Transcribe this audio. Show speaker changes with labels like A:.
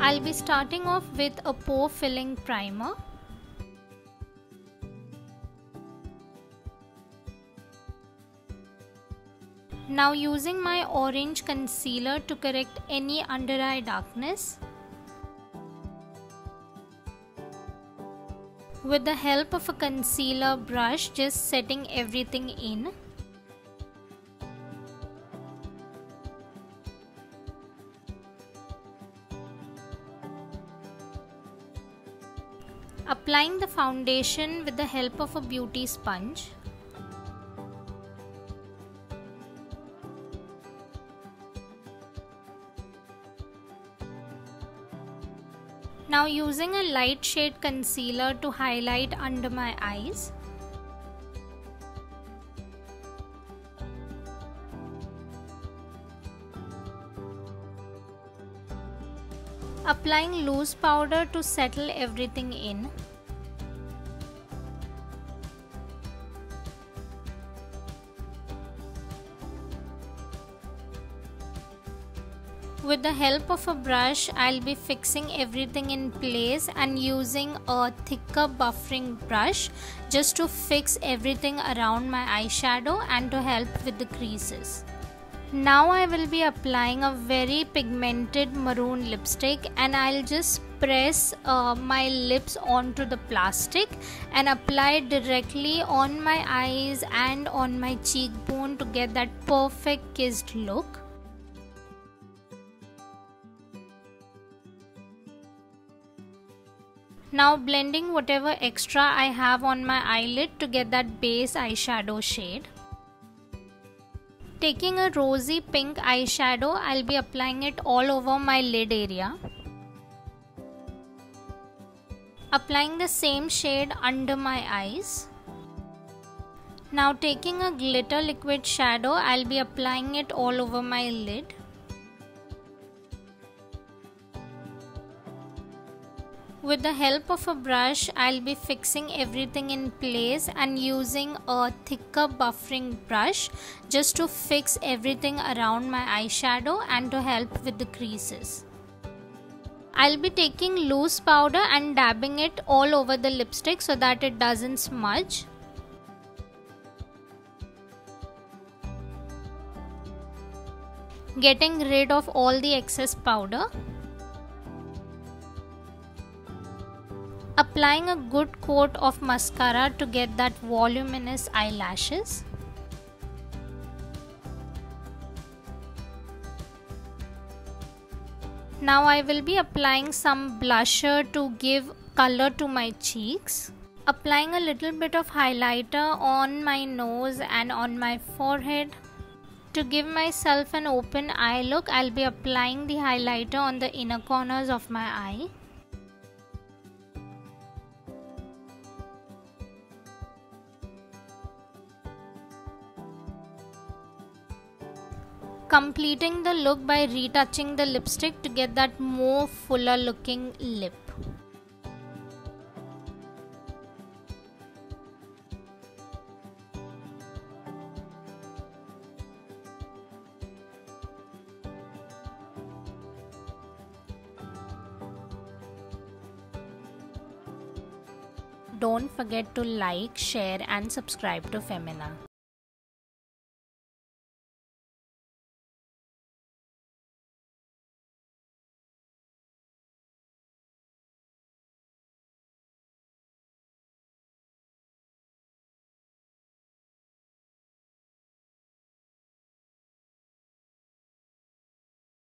A: I'll be starting off with a pore filling primer. Now using my orange concealer to correct any under eye darkness. With the help of a concealer brush, just setting everything in. Applying the foundation with the help of a beauty sponge. Now using a light shade concealer to highlight under my eyes. Applying loose powder to settle everything in. With the help of a brush, I'll be fixing everything in place and using a thicker buffering brush just to fix everything around my eyeshadow and to help with the creases. Now I will be applying a very pigmented maroon lipstick, and I'll just press my lips onto the plastic and apply it directly on my eyes and on my cheekbone to get that perfect kissed look. Now blending whatever extra I have on my eyelid to get that base eyeshadow shade. Taking a rosy pink eyeshadow, I'll be applying it all over my lid area. Applying the same shade under my eyes. Now taking a glitter liquid shadow, I'll be applying it all over my lid. With the help of a brush, I'll be fixing everything in place and using a thicker buffering brush just to fix everything around my eyeshadow and to help with the creases. I'll be taking loose powder and dabbing it all over the lipstick so that it doesn't smudge. Getting rid of all the excess powder. Applying a good coat of mascara to get that voluminous eyelashes. Now I will be applying some blusher to give color to my cheeks. Applying a little bit of highlighter on my nose and on my forehead. To give myself an open eye look, I'll be applying the highlighter on the inner corners of my eye. Completing the look by retouching the lipstick to get that more fuller looking lip. Don't forget to like, share and subscribe to Femina.